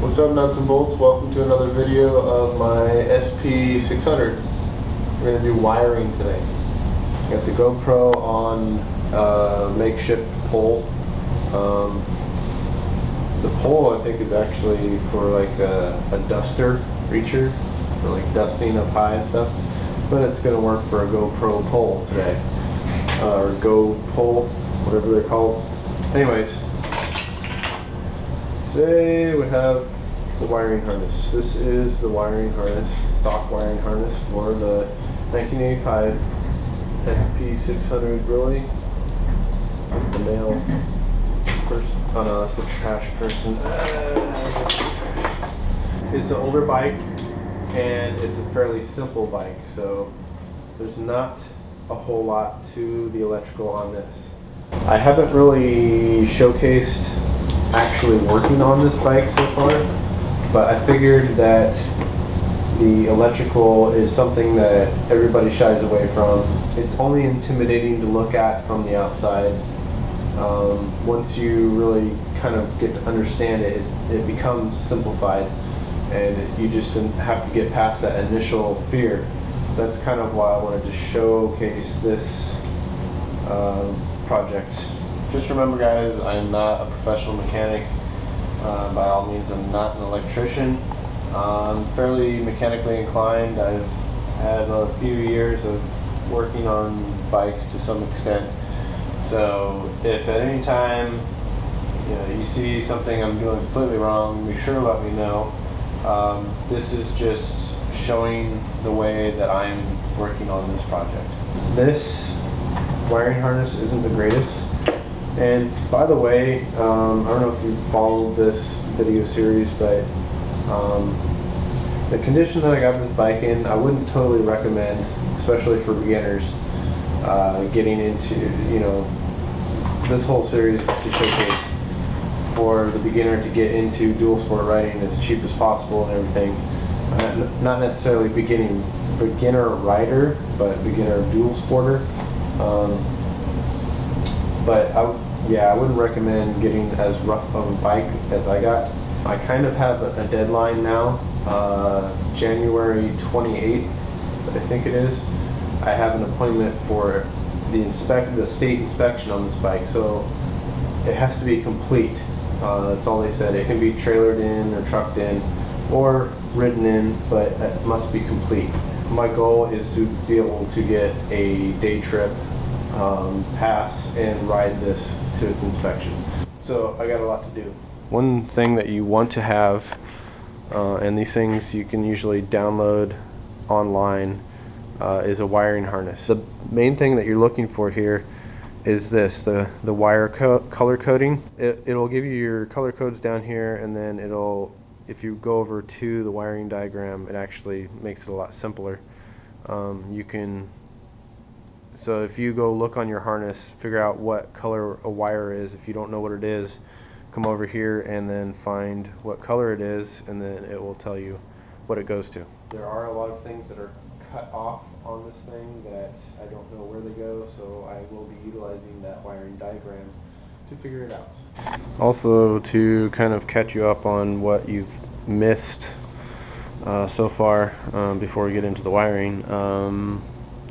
What's up, nuts and bolts? Welcome to another video of my SP600. We're going to do wiring today. Got the GoPro on a makeshift pole. The pole I think is actually for like a duster reacher, for like dusting up high and stuff. But it's going to work for a GoPro pole today. Or Go pole, whatever they're called. Anyways, today we have the wiring harness. This is the wiring harness, stock wiring harness for the 1985 SP600 Really. The male person. Oh no, that's the trash person. It's an older bike and it's a fairly simple bike, so there's not a whole lot to the electrical on this. I haven't really showcased actually working on this bike so far, but I figured that the electrical is something that everybody shies away from. It's only intimidating to look at from the outside. Once you really kind of get to understand it, it becomes simplified, and you just have to get past that initial fear. That's kind of why I wanted to showcase this project. Just remember, guys, I am not a professional mechanic. By all means, I'm not an electrician. I'm fairly mechanically inclined. I've had a few years of working on bikes to some extent. So if at any time you see something I'm doing completely wrong, be sure to let me know. This is just showing the way that I'm working on this project. This wiring harness isn't the greatest. And by the way, I don't know if you followed this video series, but the condition that I got this bike in, I wouldn't totally recommend, especially for beginners, getting into, this whole series to showcase for the beginner to get into dual sport riding as cheap as possible and everything. Not necessarily beginner rider, but beginner dual sporter. But I wouldn't recommend getting as rough of a bike as I got. I kind of have a deadline now, January 28th, I think it is. I have an appointment for the state inspection on this bike, so it has to be complete. That's all they said. It can be trailered in or trucked in or ridden in, but it must be complete. My goal is to be able to get a day trip pass and ride this to its inspection. So I got a lot to do. One thing that you want to have, and these things you can usually download online, is a wiring harness. The main thing that you're looking for here is this, the wire color coding. It'll give you your color codes down here, and then if you go over to the wiring diagram, it actually makes it a lot simpler. So if you go look on your harness, figure out what color a wire is. If you don't know what it is, come over here and then find what color it is, and then it will tell you what it goes to. There are a lot of things that are cut off on this thing that I don't know where they go, so I will be utilizing that wiring diagram to figure it out. Also, to kind of catch you up on what you've missed so far, before we get into the wiring,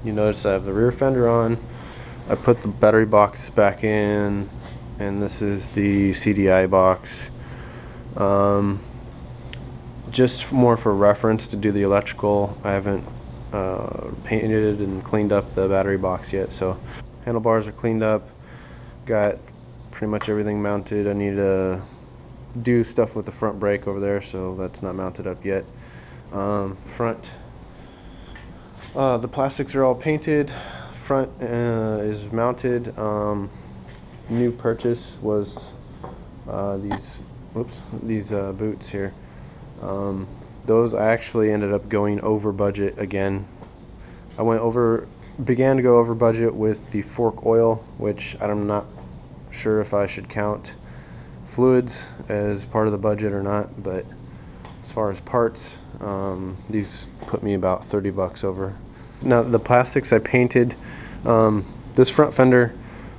you notice I have the rear fender on. I put the battery box back in, and this is the CDI box. Just more for reference to do the electrical. I haven't painted and cleaned up the battery box yet, so handlebars are cleaned up. Got pretty much everything mounted. I need to do stuff with the front brake over there, so that's not mounted up yet. The plastics are all painted. Front is mounted. New purchase was these boots here. Those I actually ended up going over budget again. I began to go over budget with the fork oil, which I'm not sure if I should count fluids as part of the budget or not, but as far as parts, these put me about 30 bucks over. Now the plastics I painted, this front fender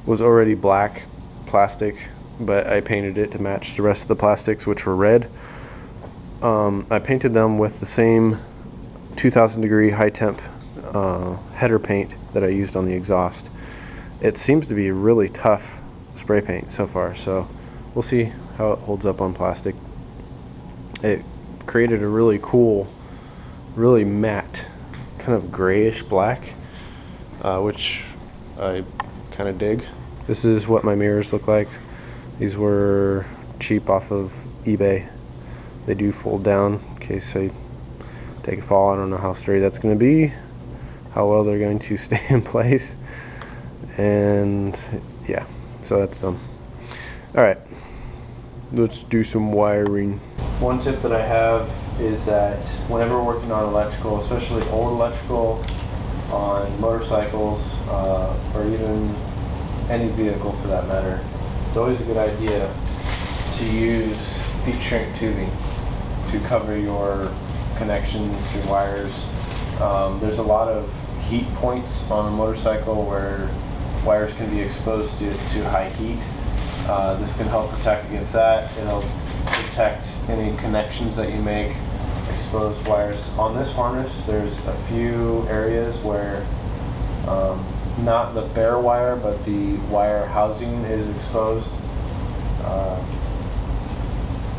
was already black plastic, but I painted it to match the rest of the plastics, which were red. I painted them with the same 2000 degree high temp header paint that I used on the exhaust. It seems to be really tough spray paint so far, so we'll see how it holds up on plastic. It created a really cool, really matte, kind of grayish black, which I kind of dig. This is what my mirrors look like. These were cheap off of eBay. They do fold down in case I take a fall. I don't know how sturdy that's going to be, how well they're going to stay in place, and yeah, so that's them. Alright, let's do some wiring. One tip that I have is that whenever working on electrical, especially old electrical on motorcycles or even any vehicle for that matter, it's always a good idea to use heat shrink tubing to cover your connections, your wires. There's a lot of heat points on a motorcycle where wires can be exposed to high heat. This can help protect against that. It'll protect any connections that you make, exposed wires. On this harness, there's a few areas where not the bare wire, but the wire housing is exposed.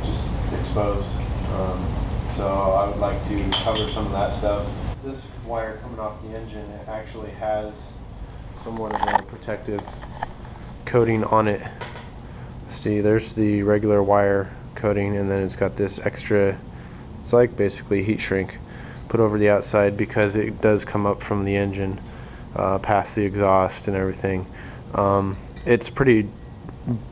Just exposed. So I would like to cover some of that stuff. This wire coming off the engine, it actually has somewhat of a protective coating on it. See, there's the regular wire coating, and then it's got this extra, it's like basically heat shrink put over the outside because it does come up from the engine past the exhaust and everything. It's pretty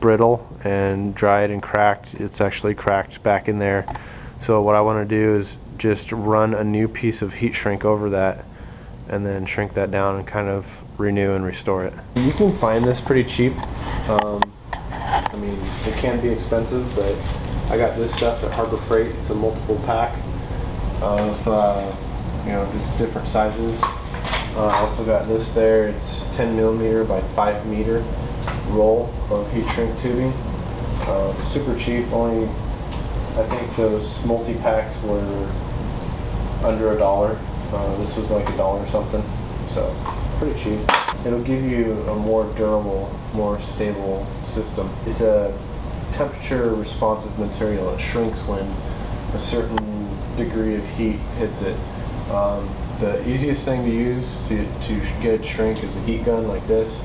brittle and dried and cracked. It's actually cracked back in there. So what I want to do is just run a new piece of heat shrink over that and then shrink that down and kind of renew and restore it. You can find this pretty cheap. I mean, it can be expensive, but I got this stuff at Harbor Freight. It's a multiple pack of you know, just different sizes. I also got this there. It's 10 millimeter by 5 meter roll of heat shrink tubing. Super cheap. Only, I think those multi-packs were under $1. This was like $1 something, so pretty cheap. It'll give you a more durable, more stable system. It's a temperature responsive material. It shrinks when a certain degree of heat hits it. The easiest thing to use to get it to shrink is a heat gun like this.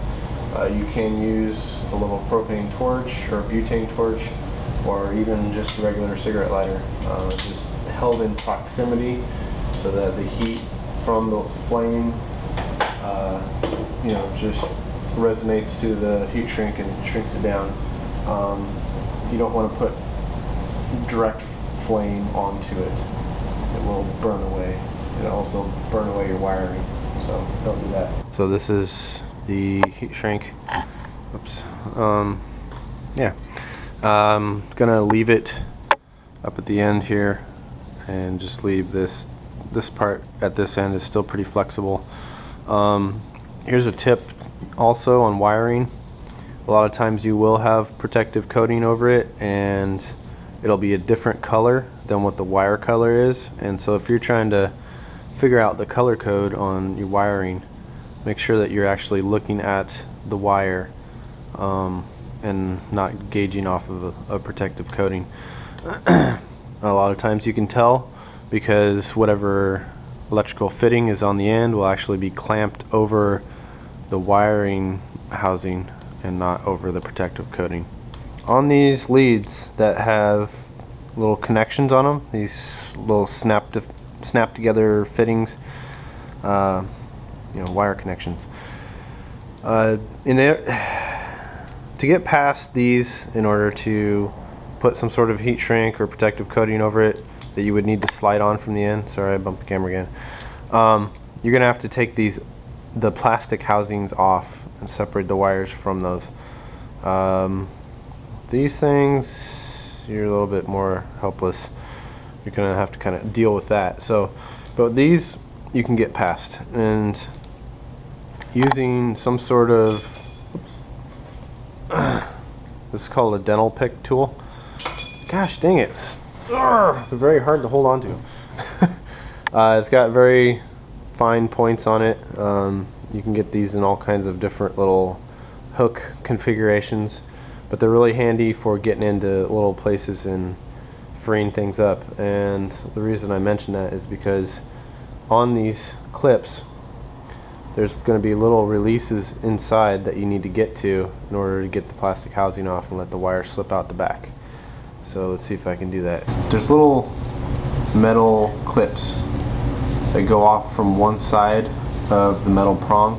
You can use a little propane torch or a butane torch, or even just a regular cigarette lighter. Just held in proximity so that the heat from the flame you know, just resonates to the heat shrink and shrinks it down. You don't want to put direct flame onto it. It will burn away. It'll also burn away your wiring, so don't do that. So this is the heat shrink. Oops. Yeah. I'm gonna leave it up at the end here and just leave this part at this end is still pretty flexible. Here's a tip also on wiring. A lot of times you will have protective coating over it and it'll be a different color than what the wire color is, and so if you're trying to figure out the color code on your wiring, make sure that you're actually looking at the wire and not gauging off of a protective coating. A lot of times you can tell because whatever electrical fitting is on the end will actually be clamped over the wiring housing and not over the protective coating. On these leads that have little connections on them, these little snap together fittings, you know, wire connections, in there, to get past these, in order to put some sort of heat shrink or protective coating over it that you would need to slide on from the end. Sorry, I bumped the camera again. You're gonna have to take the plastic housings off and separate the wires from those. These things, you're a little bit more helpless. You're gonna have to kind of deal with that. So, but these you can get past, and using some sort of, this is called a dental pick tool. Gosh dang it. They're very hard to hold on to. It's got very fine points on it. You can get these in all kinds of different little hook configurations, but they're really handy for getting into little places and freeing things up. And the reason I mention that is because on these clips there's going to be little releases inside that you need to get to in order to get the plastic housing off and let the wire slip out the back. So let's see if I can do that. There's little metal clips that go off from one side of the metal prong.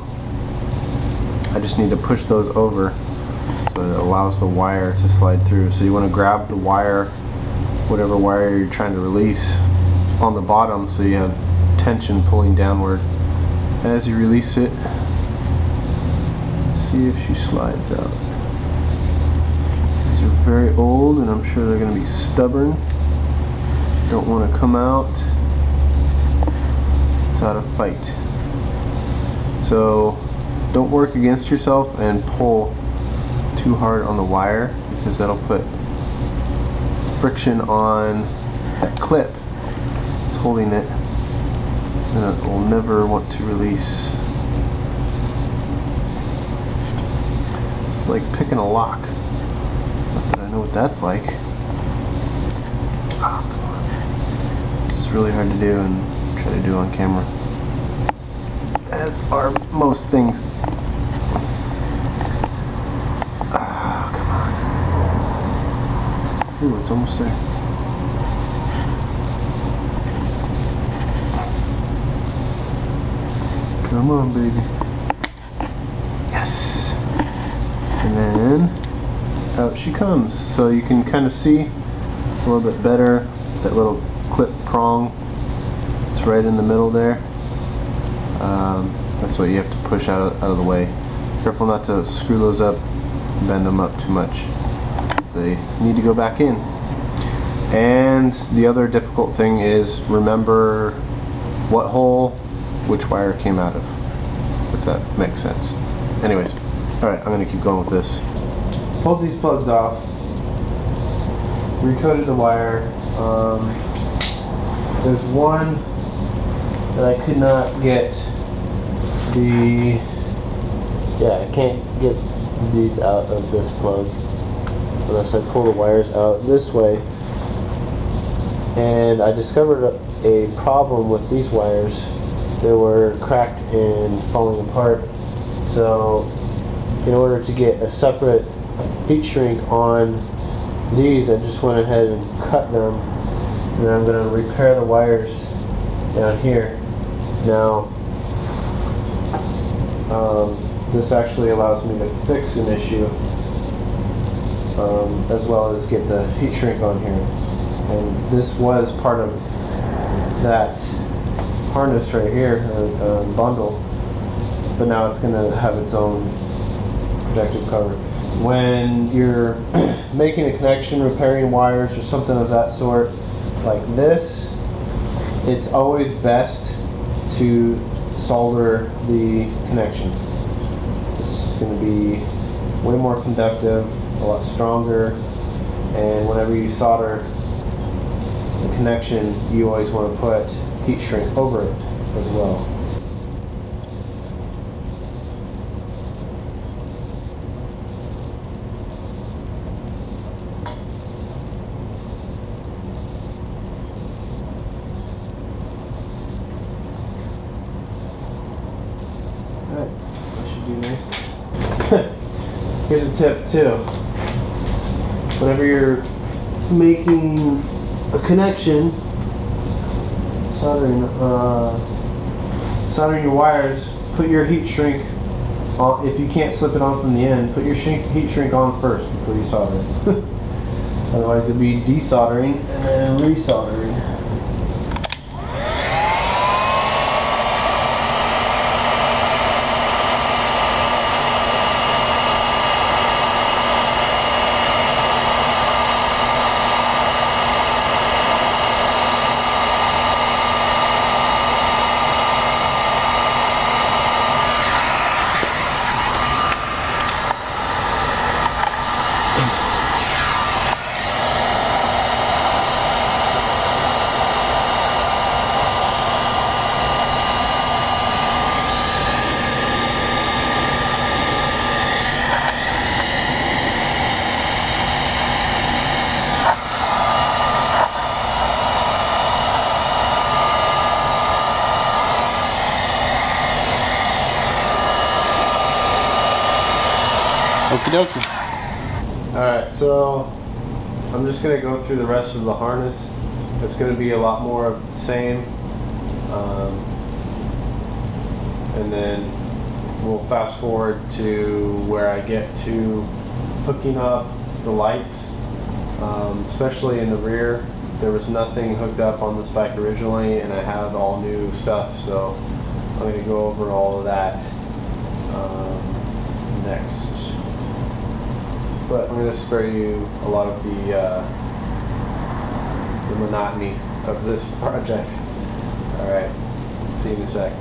I just need to push those over so it allows the wire to slide through. So you want to grab the wire, whatever wire you're trying to release, on the bottom so you have tension pulling downward. As you release it, see if she slides out. These are very old and I'm sure they're going to be stubborn. Don't want to come out without a fight. So don't work against yourself and pull too hard on the wire, because that'll put friction on that clip that's holding it, and it will never want to release. It's like picking a lock. Not that I know what that's like. Ah, come on. This is really hard to do and try to do on camera, as are most things. Ah, come on. Ooh, it's almost there. Come on, baby. Yes. And then out she comes. So you can kind of see a little bit better that little clip prong. It's right in the middle there. That's what you have to push out of the way. Careful not to screw those up, bend them up too much. They need to go back in. And the other difficult thing is remember what hole which wire came out of, if that makes sense. Anyways, alright, I'm going to keep going with this. Pulled these plugs off, recoated the wire. There's one that I could not get I can't get these out of this plug unless I pull the wires out this way. And I discovered a problem with these wires. They were cracked and falling apart. So in order to get a separate heat shrink on these, I just went ahead and cut them, and then I'm going to repair the wires down here. Now this actually allows me to fix an issue as well as get the heat shrink on here. And this was part of that harness right here, bundle, but now it's going to have its own protective cover. When you're making a connection, repairing wires or something of that sort like this, it's always best to solder the connection. It's going to be way more conductive, a lot stronger, and whenever you solder the connection, you always want to put heat shrink over it as well. Alright, that should do nice. Here's a tip too. Whenever you're making a connection, soldering your wires, put your heat shrink on. If you can't slip it on from the end, put your heat shrink on first before you solder it. Otherwise it'll be desoldering and then resoldering. Okie dokie. Alright, so I'm just going to go through the rest of the harness. It's going to be a lot more of the same. And then we'll fast forward to where I get to hooking up the lights, especially in the rear. There was nothing hooked up on this bike originally, and I have all new stuff, so I'm going to go over all of that next. But I'm going to spare you a lot of the monotony of this project. Alright, see you in a sec.